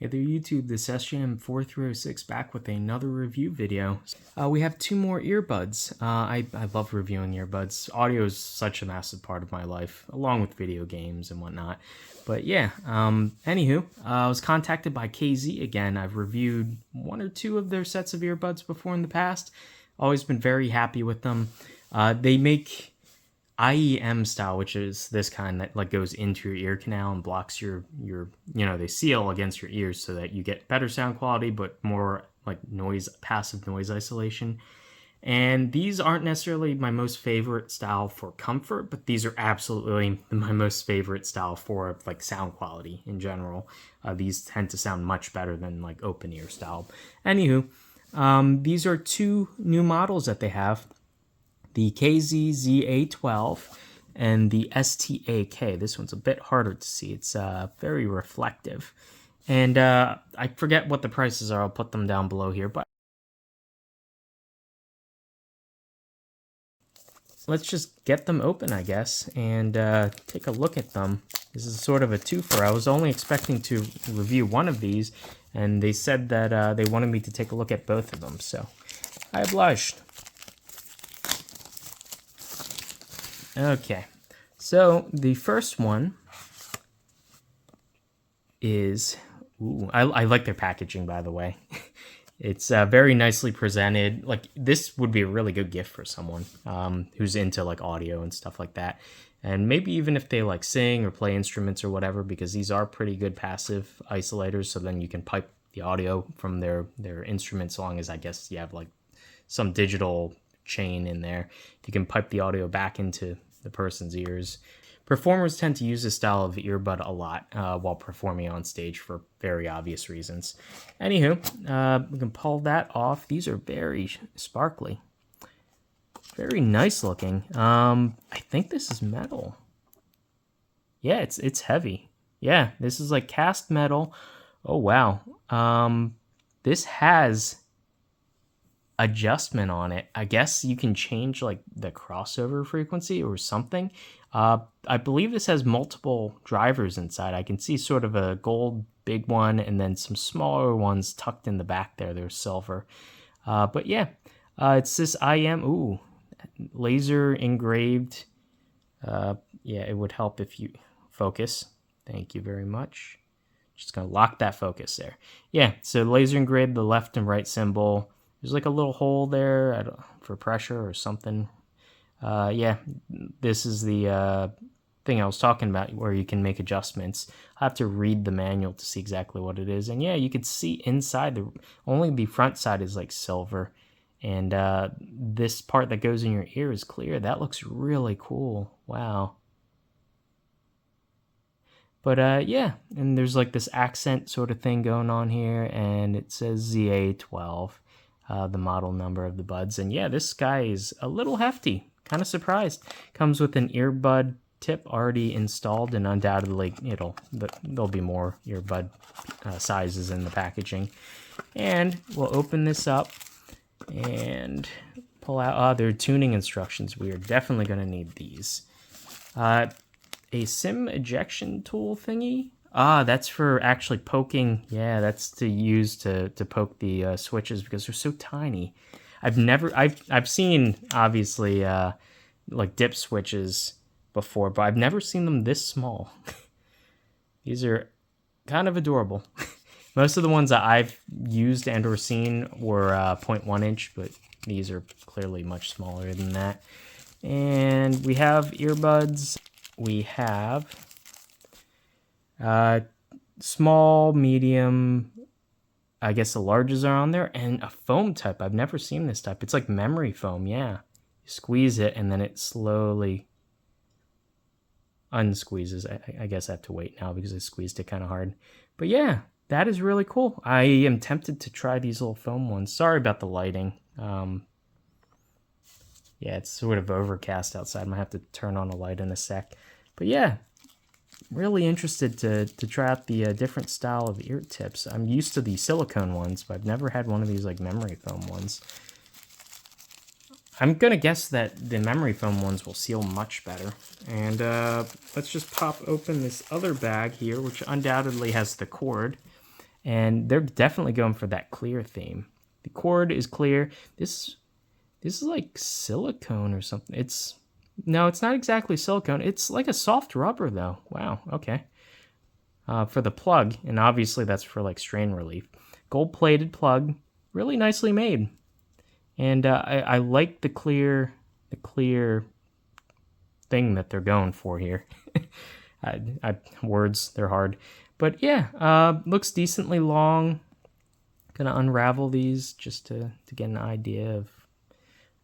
Hey there YouTube, this SJM4306 back with another review video. We have two more earbuds. I love reviewing earbuds. Audio is such a massive part of my life, along with video games and whatnot. But yeah, anywho, I was contacted by KZ again. I've reviewed one or two of their sets of earbuds before in the past. Always been very happy with them. They make IEM style, which is this kind that like goes into your ear canal and blocks your they seal against your ears so that you get better sound quality but more like passive noise isolation. And these aren't necessarily my most favorite style for comfort, but these are absolutely my most favorite style for like sound quality in general. These tend to sound much better than like open ear style. Anywho, these are two new models that they have. The KZ ZA12 and the STA-K. This one's a bit harder to see. It's very reflective. And I forget what the prices are. I'll put them down below here. But let's just get them open, I guess, and take a look at them. This is sort of a twofer. I was only expecting to review one of these, and they said that they wanted me to take a look at both of them. So I obliged. Okay, so the first one is, I like their packaging, by the way. It's very nicely presented. Like, this would be a really good gift for someone who's into like audio and stuff like that. And maybe even if they like sing or play instruments or whatever, because these are pretty good passive isolators. So then you can pipe the audio from their instruments, as long as I guess you have like some digital chain in there. You can pipe the audio back into the person's ears. Performers tend to use this style of earbud a lot while performing on stage for very obvious reasons. Anywho, we can pull that off. These are very sparkly. Very nice looking. I think this is metal. Yeah, it's heavy. Yeah, this is like cast metal. Oh, wow. This has adjustment on it. I guess you can change like the crossover frequency or something. I believe this has multiple drivers inside. I can see sort of a gold big one and then some smaller ones tucked in the back there. They're silver. But yeah, it's this IEM. Laser engraved. Yeah, it would help if you focus. Thank you very much. Just gonna lock that focus there. Yeah, so laser engraved the left and right symbol. There's like a little hole there for pressure or something. Yeah, this is the thing I was talking about where you can make adjustments. I have to read the manual to see exactly what it is. And yeah, you can see inside, only the front side is like silver. And this part that goes in your ear is clear. That looks really cool. Wow. But yeah, and there's like this accent sort of thing going on here. And it says ZA12. The model number of the buds. And yeah, this guy is a little hefty. Kind of surprised. Comes with an earbud tip already installed, and undoubtedly there'll be more earbud sizes in the packaging. And we'll open this up and pull out. Their tuning instructions. We are definitely going to need these. A SIM ejection tool thingy. That's for actually poking. Yeah, that's to use to poke the switches because they're so tiny. I've seen obviously like dip switches before, but I've never seen them this small. These are kind of adorable. Most of the ones that I've used and or seen were 0.1 inch, but these are clearly much smaller than that. And we have earbuds. We have small, medium, I guess the larges are on there, and a foam type. I've never seen this type. It's like memory foam, yeah. You squeeze it, and then it slowly unsqueezes. I guess I have to wait now because I squeezed it kind of hard. But yeah, that is really cool. I am tempted to try these little foam ones. Sorry about the lighting. Yeah, it's sort of overcast outside. I might have to turn on a light in a sec. But yeah, really interested to try out the different style of ear tips. I'm used to the silicone ones, but I've never had one of these like memory foam ones. I'm gonna guess that the memory foam ones will seal much better. And let's just pop open this other bag here, which undoubtedly has the cord. and they're definitely going for that clear theme. The cord is clear. This is like silicone or something. No, it's not exactly silicone. It's like a soft rubber though. Wow, okay. For the plug, and obviously that's for like strain relief. Gold-plated plug, really nicely made. And I like the clear thing that they're going for here. Words, they're hard. But yeah, looks decently long. Gonna unravel these just to get an idea of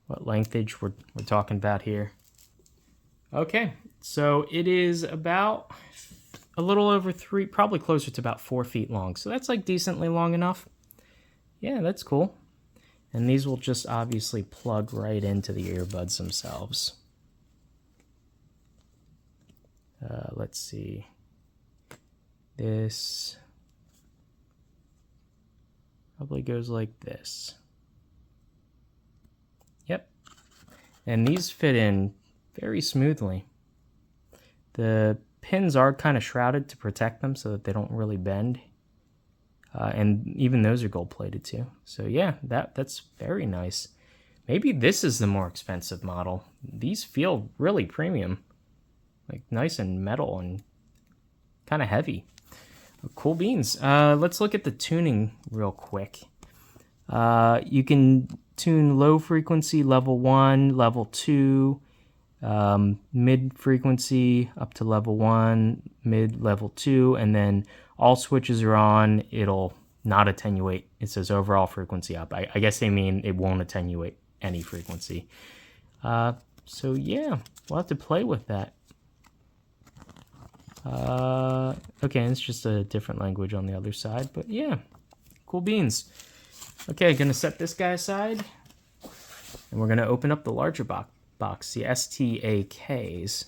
what lengthage we're talking about here. Okay, so it is about a little over 3, probably closer to about 4 feet long. So that's like decently long enough. Yeah, that's cool. And these will just obviously plug right into the earbuds themselves. Let's see. This probably goes like this. Yep. And these fit in very smoothly. The pins are kind of shrouded to protect them so that they don't really bend. And even those are gold plated too. So yeah, that's very nice. Maybe this is the more expensive model. These feel really premium. Like nice and metal and kind of heavy. Cool beans. Let's look at the tuning real quick. You can tune low frequency, level 1, level 2, mid frequency up to level 1, mid level 2, and then all switches are on. It'll not attenuate. It says overall frequency up. I guess they mean it won't attenuate any frequency. So yeah, we'll have to play with that. Okay, it's just a different language on the other side, but yeah, cool beans. Okay, gonna set this guy aside, and we're gonna open up the larger box, the STA-Ks.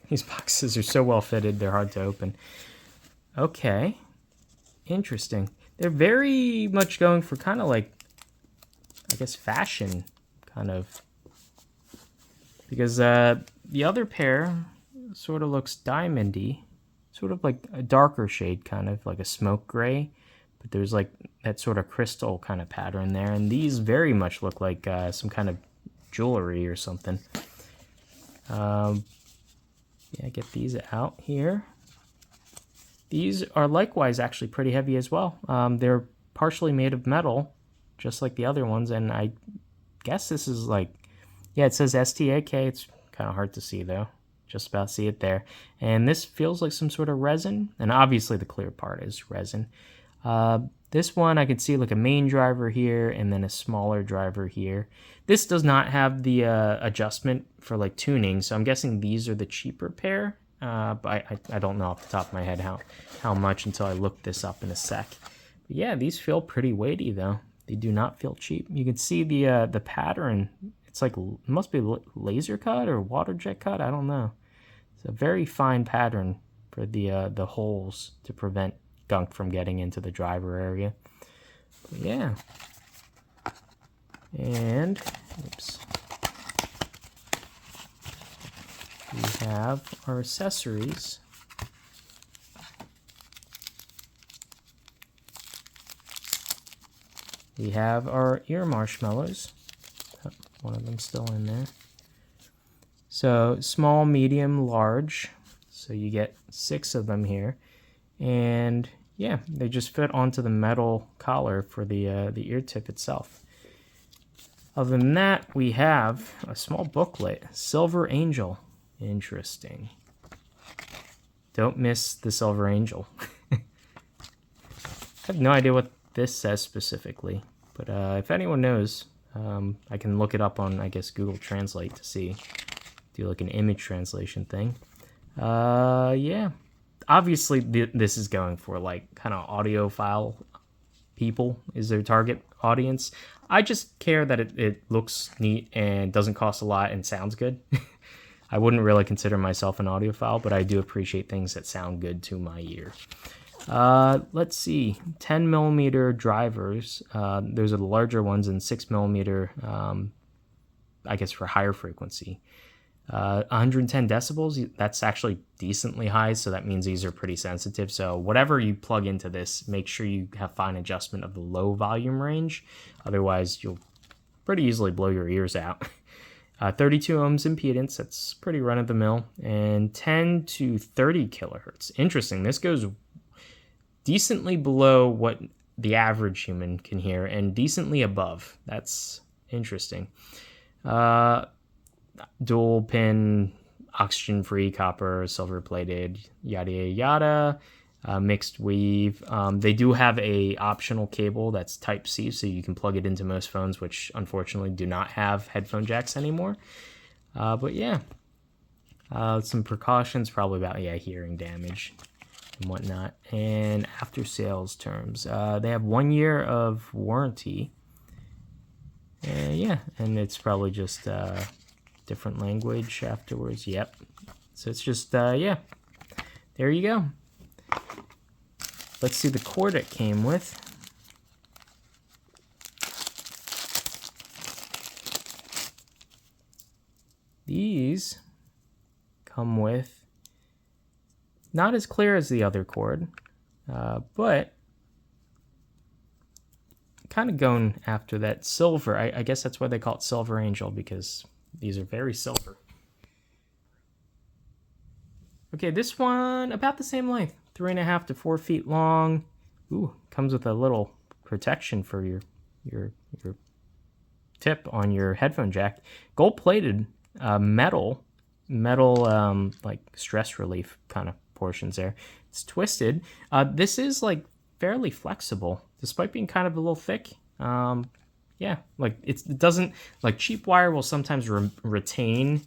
These boxes are so well fitted, they're hard to open. Okay, interesting. They're very much going for kind of like, I guess, fashion, kind of. Because the other pair sort of looks diamondy, sort of like a darker shade, kind of like a smoke gray, but there's like that sort of crystal kind of pattern there, and these very much look like some kind of jewelry or something. Yeah, get these out here. These are likewise actually pretty heavy as well. They're partially made of metal, just like the other ones, and I guess this is like, yeah, it says STA-K. It's kind of hard to see though. Just about see it there. And this feels like some sort of resin, and obviously the clear part is resin. This one I could see like a main driver here and then a smaller driver here. This does not have the adjustment for like tuning, so I'm guessing these are the cheaper pair. But I don't know off the top of my head how much until I look this up in a sec. But yeah, these feel pretty weighty though. They do not feel cheap. You can see the pattern. It's like, it must be laser cut or water jet cut. I don't know. It's a very fine pattern for the holes to prevent gunk from getting into the driver area. But yeah. And oops. We have our accessories. We have our ear marshmallows. Oh, one of them still in there. So small, medium, large. So you get 6 of them here. And yeah, they just fit onto the metal collar for the ear tip itself. Other than that, we have a small booklet, Silver Angel. Interesting. Don't miss the Silver Angel. I have no idea what this says specifically, but if anyone knows, I can look it up on, I guess, Google Translate to see. Do like an image translation thing. Yeah. Obviously, this is going for like kind of audiophile people is their target audience. I just care that it looks neat and doesn't cost a lot and sounds good. I wouldn't really consider myself an audiophile, but I do appreciate things that sound good to my ear. Let's see, 10 millimeter drivers. Those are the larger ones, and 6 millimeter, I guess, for higher frequency. 110 decibels, that's actually decently high, so that means these are pretty sensitive. So whatever you plug into this, make sure you have fine adjustment of the low volume range. Otherwise, you'll pretty easily blow your ears out. 32 ohms impedance, that's pretty run-of-the-mill, and 10 to 30 kilohertz. Interesting, this goes decently below what the average human can hear and decently above. That's interesting. Dual pin, oxygen free, copper, silver plated, yada yada yada. Mixed weave. They do have a optional cable that's Type C, so you can plug it into most phones, which unfortunately do not have headphone jacks anymore. But yeah, some precautions probably about hearing damage and whatnot. And after sales terms, they have 1 year of warranty. Yeah, and it's probably just different language afterwards. Yep. So it's just yeah. There you go. Let's see the cord it came with. These come with not as clear as the other cord, but kind of going after that silver. I guess that's why they call it Silver Angel, because these are very silver. Okay, this one about the same length, 3.5 to 4 feet long. Ooh, comes with a little protection for your tip on your headphone jack. Gold plated, metal like stress relief kind of portions there. It's twisted. This is like fairly flexible, despite being kind of a little thick. Yeah, like it doesn't, like cheap wire will sometimes retain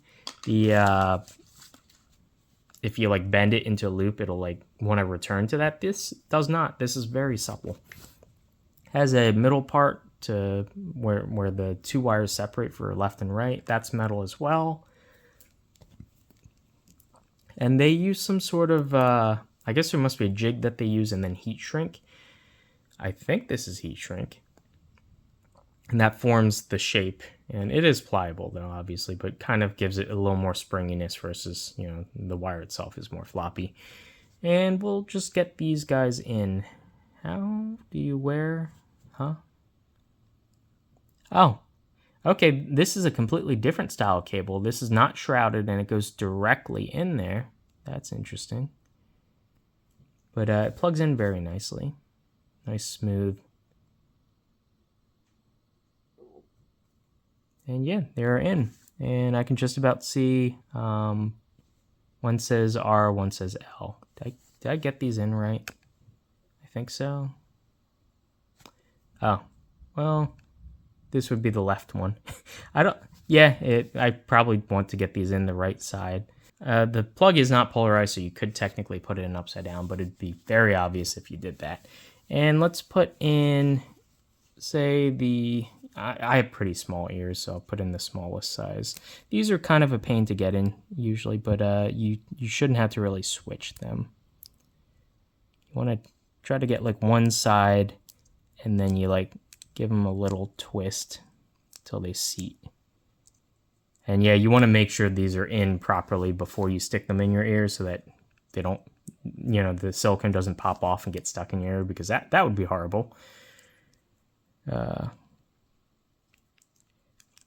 the if you like bend it into a loop, it'll like want to return to that. This does not. This is very supple. Has a middle part to where the two wires separate for left and right. That's metal as well. And they use some sort of I guess there must be a jig that they use and then heat shrink. I think this is heat shrink. And that forms the shape. And it is pliable though, obviously, but kind of gives it a little more springiness versus, you know, the wire itself is more floppy. And we'll just get these guys in. How do you wear? Huh? Oh, okay. This is a completely different style cable. This is not shrouded and it goes directly in there. That's interesting. But it plugs in very nicely. Nice, smooth. And yeah, they're in. And I can just about see one says R, one says L. Did I get these in right? I think so. Oh, well, this would be the left one. I probably want to get these in the right side. The plug is not polarized, so you could technically put it in upside down, but it'd be very obvious if you did that. And let's put in, say, I have pretty small ears, so I'll put in the smallest size. These are kind of a pain to get in usually, but you shouldn't have to really switch them. You want to try to get like one side, and then you like give them a little twist till they seat. And yeah, you want to make sure these are in properly before you stick them in your ear so that they don't, you know, the silicone doesn't pop off and get stuck in your ear, because that would be horrible.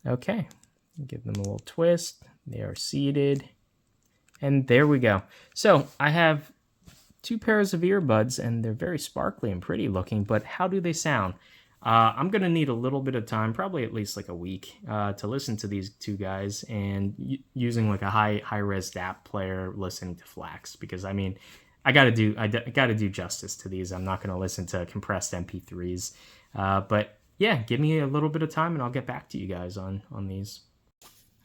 Okay, give them a little twist. They are seated. And there we go. So I have two pairs of earbuds, and they're very sparkly and pretty looking, but how do they sound? I'm going to need a little bit of time, probably at least like a week, to listen to these two guys, and using like a high-res DAP player, listening to FLACs, because I mean, I got to do justice to these. I'm not going to listen to compressed MP3s, but yeah, give me a little bit of time and I'll get back to you guys on these.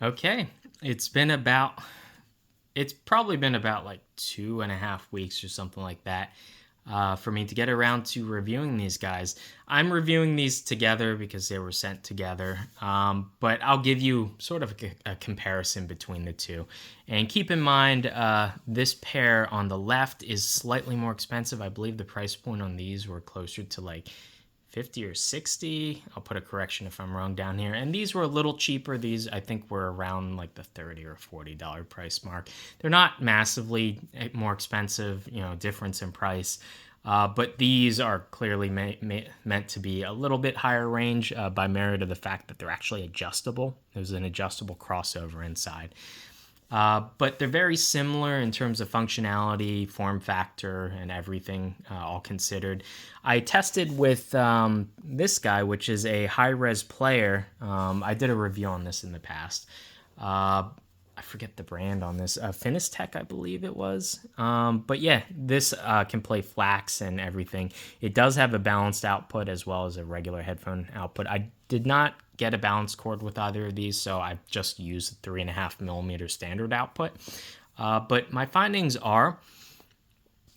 Okay, it's probably been about like 2.5 weeks or something like that for me to get around to reviewing these guys. I'm reviewing these together because they were sent together, but I'll give you sort of a comparison between the two. And keep in mind, this pair on the left is slightly more expensive. I believe the price point on these were closer to like $50 or $60. I'll put a correction if I'm wrong down here. And these were a little cheaper. These, I think, were around like the $30 or $40 price mark. They're not massively more expensive, you know, difference in price. But these are clearly meant to be a little bit higher range by merit of the fact that they're actually adjustable. There's an adjustable crossover inside. But they're very similar in terms of functionality, form factor, and everything, all considered. I tested with this guy, which is a high-res player. I did a review on this in the past. I forget the brand on this. STA-K, I believe it was. But yeah, this can play FLACs and everything. It does have a balanced output as well as a regular headphone output. I did not get a balanced cord with either of these, so I've just used 3.5mm standard output. But my findings are,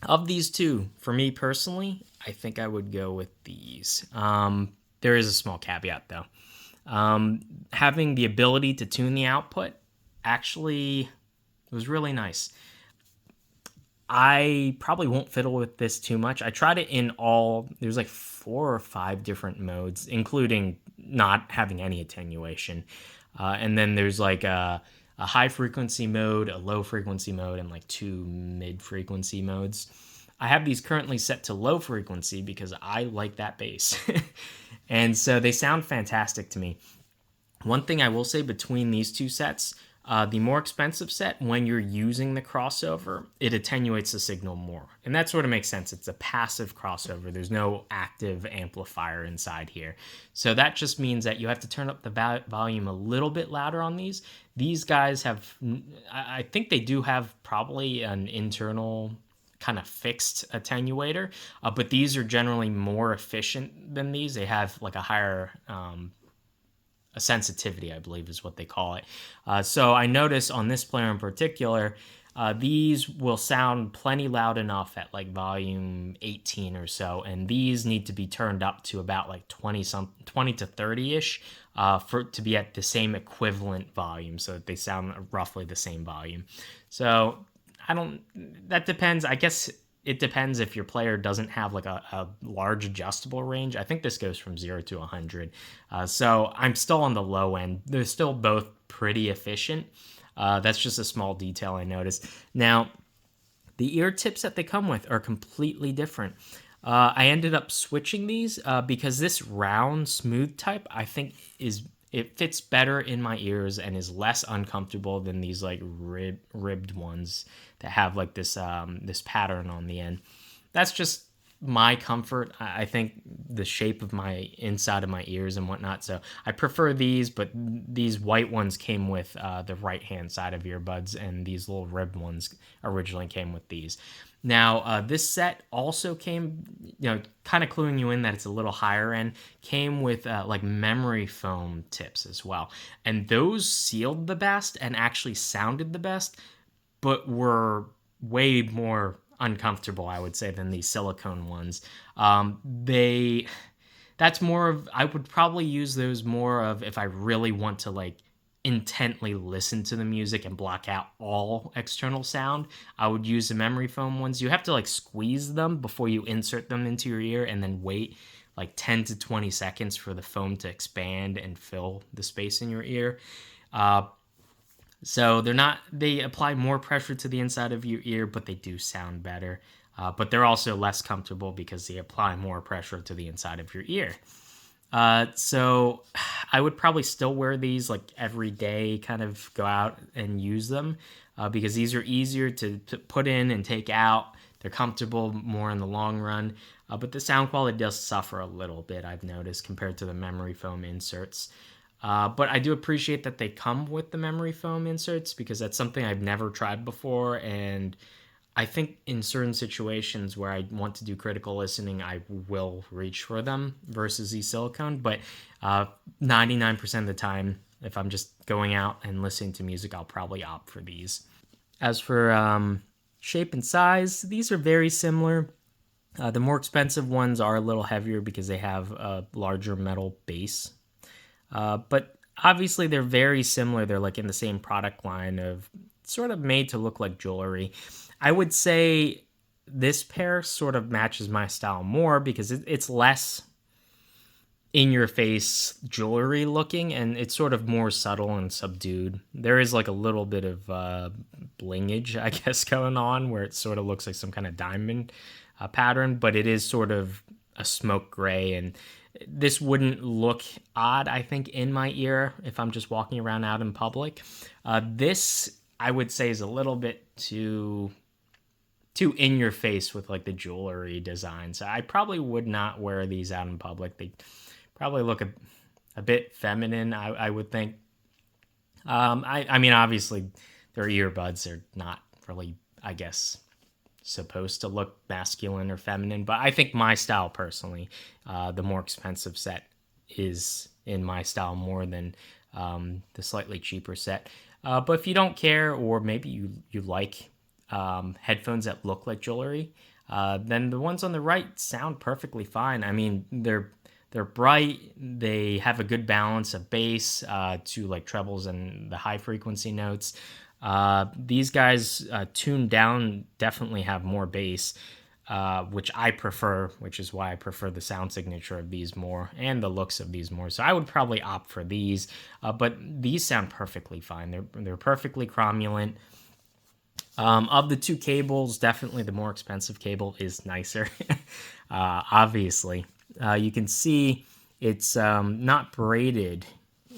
of these two, for me personally, I think I would go with these. There is a small caveat though. Having the ability to tune the output actually was really nice. I probably won't fiddle with this too much. I tried it in all, there's like 4 or 5 different modes, including not having any attenuation. And then there's like a high frequency mode, a low frequency mode, and like 2 mid frequency modes. I have these currently set to low frequency because I like that bass. And so they sound fantastic to me. One thing I will say between these two sets, the more expensive set, when you're using the crossover, it attenuates the signal more. And that sort of makes sense. It's a passive crossover. There's no active amplifier inside here. So that just means that you have to turn up the volume a little bit louder on these. These guys have, I think they do have probably an internal kind of fixed attenuator, but these are generally more efficient than these. They have like a higher a sensitivity, I believe is what they call it. So I notice on this player in particular, these will sound plenty loud enough at like volume 18 or so, and these need to be turned up to about like 20 to 30-ish for to be at the same equivalent volume, so that they sound roughly the same volume. So that depends. I guess it depends if your player doesn't have like a large adjustable range. I think this goes from 0 to 100. So I'm still on the low end. They're still both pretty efficient. That's just a small detail I noticed. Now, the ear tips that they come with are completely different. I ended up switching these because this round, smooth type, I think it fits better in my ears and is less uncomfortable than these like ribbed ones that have like this this pattern on the end. That's just my comfort. I think the shape of my inside of my ears and whatnot. So I prefer these, but these white ones came with the right hand side of earbuds, and these little ribbed ones originally came with these. Now, this set also came, kind of cluing you in that it's a little higher end, came with like memory foam tips as well. And those sealed the best and actually sounded the best, but were way more uncomfortable, I would say, than these silicone ones. That's more of, I would probably use those more of if I really want to like intently listen to the music and block out all external sound. I would use the memory foam ones. You have to like squeeze them before you insert them into your ear and then wait like 10 to 20 seconds for the foam to expand and fill the space in your ear. So they apply more pressure to the inside of your ear, but they do sound better. But they're also less comfortable because they apply more pressure to the inside of your ear. So I would probably still wear these like every day, kind of go out and use them because these are easier to put in and take out. They're comfortable more in the long run, but the sound quality does suffer a little bit, I've noticed, compared to the memory foam inserts. But I do appreciate that they come with the memory foam inserts because that's something I've never tried before, and I think in certain situations where I want to do critical listening, I will reach for them versus the silicone. But 99% of the time, if I'm just going out and listening to music, I'll probably opt for these. As for shape and size, these are very similar. The more expensive ones are a little heavier because they have a larger metal base. But obviously they're very similar. They're like in the same product line of sort of made to look like jewelry. I would say this pair sort of matches my style more because it's less in-your-face jewelry looking, and it's sort of more subtle and subdued. There is like a little bit of blingage, I guess, going on where it sort of looks like some kind of diamond pattern, but it is sort of a smoke gray, and this wouldn't look odd, I think, in my ear if I'm just walking around out in public. This, I would say, is a little bit too in your face with like the jewelry design. So I probably would not wear these out in public. They probably look a bit feminine, I would think. I mean, obviously, their earbuds are not really, I guess, supposed to look masculine or feminine, but I think my style personally, the more expensive set is in my style more than the slightly cheaper set. But if you don't care, or maybe you like headphones that look like jewelry, then the ones on the right sound perfectly fine. I mean, they're bright. They have a good balance of bass to like trebles and the high frequency notes. These guys tuned down definitely have more bass, which I prefer, which is why I prefer the sound signature of these more and the looks of these more. So I would probably opt for these, but these sound perfectly fine. They're perfectly cromulent. Of the two cables, definitely the more expensive cable is nicer. Obviously, you can see it's not braided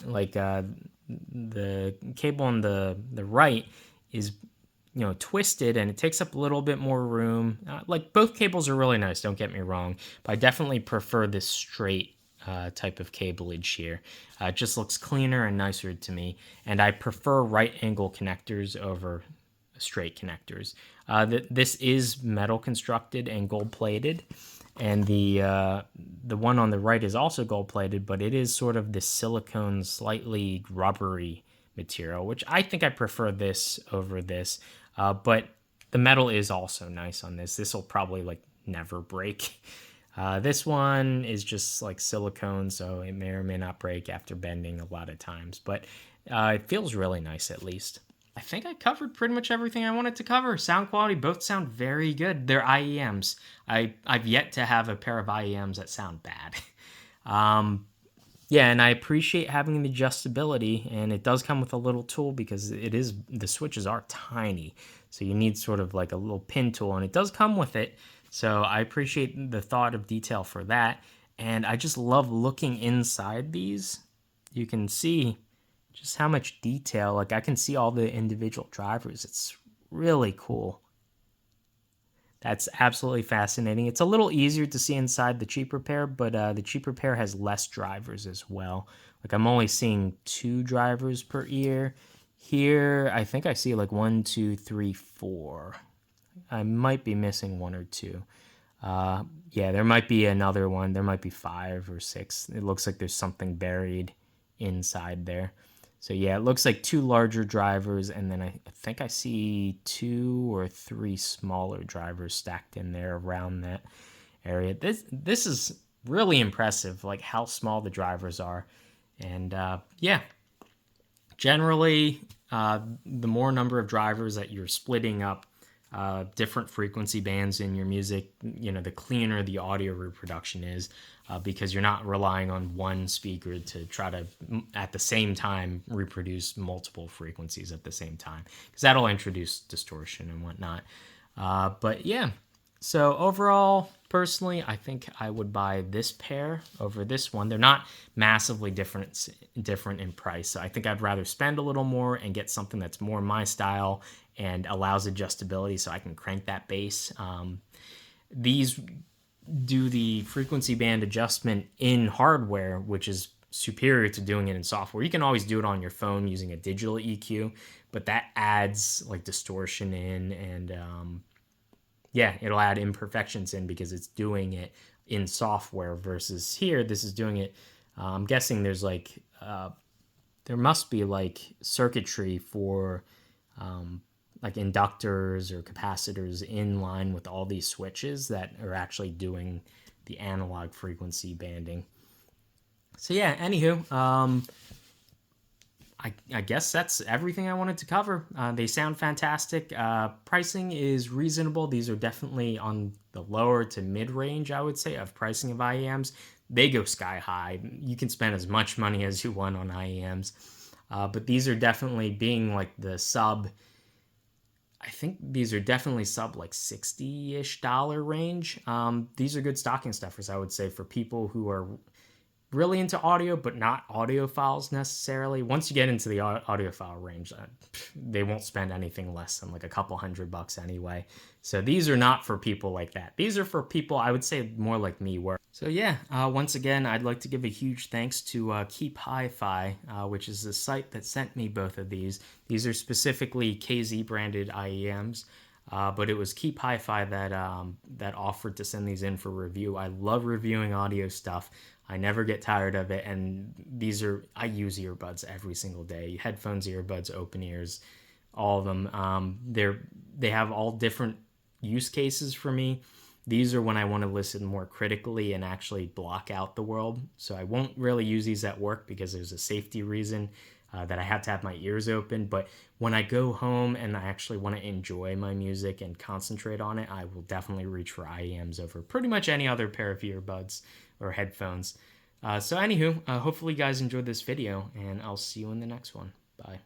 like the cable on the right is, twisted, and it takes up a little bit more room. Like, both cables are really nice, don't get me wrong, but I definitely prefer this straight type of cableage here. It just looks cleaner and nicer to me, and I prefer right angle connectors over straight connectors. This is metal constructed and gold plated, and the one on the right is also gold plated, but it is sort of this silicone, slightly rubbery material, which I think I prefer this over this. But the metal is also nice on this. This will probably like never break. This one is just like silicone, so it may or may not break after bending a lot of times, but it feels really nice at least. I think I covered pretty much everything I wanted to cover. Sound quality, both sound very good. They're IEMs. I've yet to have a pair of IEMs that sound bad. Yeah, and I appreciate having the adjustability, and it does come with a little tool because the switches are tiny. So you need sort of like a little pin tool, and it does come with it. So I appreciate the thought of detail for that. And I just love looking inside these. You can see just how much detail, like I can see all the individual drivers. It's really cool. That's absolutely fascinating. It's a little easier to see inside the cheaper pair, but the cheaper pair has less drivers as well. Like, I'm only seeing 2 drivers per ear. Here, I think I see like 1, 2, 3, 4. I might be missing 1 or 2. Yeah, there might be another one. There might be 5 or 6. It looks like there's something buried inside there. So yeah, it looks like 2 larger drivers, and then I think I see 2 or 3 smaller drivers stacked in there around that area. This is really impressive, like how small the drivers are. And yeah, generally, the more number of drivers that you're splitting up different frequency bands in your music, the cleaner the audio reproduction is, because you're not relying on one speaker to try to, at the same time, reproduce multiple frequencies at the same time, because that'll introduce distortion and whatnot. But yeah, so overall, personally, I think I would buy this pair over this one. They're not massively different in price, so I think I'd rather spend a little more and get something that's more my style and allows adjustability so I can crank that bass. These do the frequency band adjustment in hardware, which is superior to doing it in software. You can always do it on your phone using a digital EQ, but that adds like distortion in, and yeah, it'll add imperfections in because it's doing it in software versus here, this is doing it. I'm guessing there's like, there must be like circuitry for like inductors or capacitors in line with all these switches that are actually doing the analog frequency banding. So yeah, anywho, I guess that's everything I wanted to cover. They sound fantastic. Pricing is reasonable. These are definitely on the lower to mid range, I would say, of pricing of IEMs. they go sky high. You can spend as much money as you want on IEMs. But these are definitely being like the sub, I think these are definitely sub like $60-ish range. These are good stocking stuffers, I would say, for people who are really into audio, but not audiophiles necessarily. Once you get into the audiophile range, they won't spend anything less than like a couple $100 anyway. So these are not for people like that. These are for people, I would say, more like me. So yeah, once again, I'd like to give a huge thanks to KeepHiFi, which is the site that sent me both of these. These are specifically KZ branded IEMs. But it was KeepHiFi that offered to send these in for review. I love reviewing audio stuff. I never get tired of it, and I use earbuds every single day. Headphones, earbuds, open ears, all of them. They have all different use cases for me. These are when I want to listen more critically and actually block out the world. So I won't really use these at work because there's a safety reason that I have to have my ears open. But when I go home and I actually want to enjoy my music and concentrate on it, I will definitely reach for IEMs over pretty much any other pair of earbuds or headphones. So anywho, hopefully you guys enjoyed this video, and I'll see you in the next one. Bye.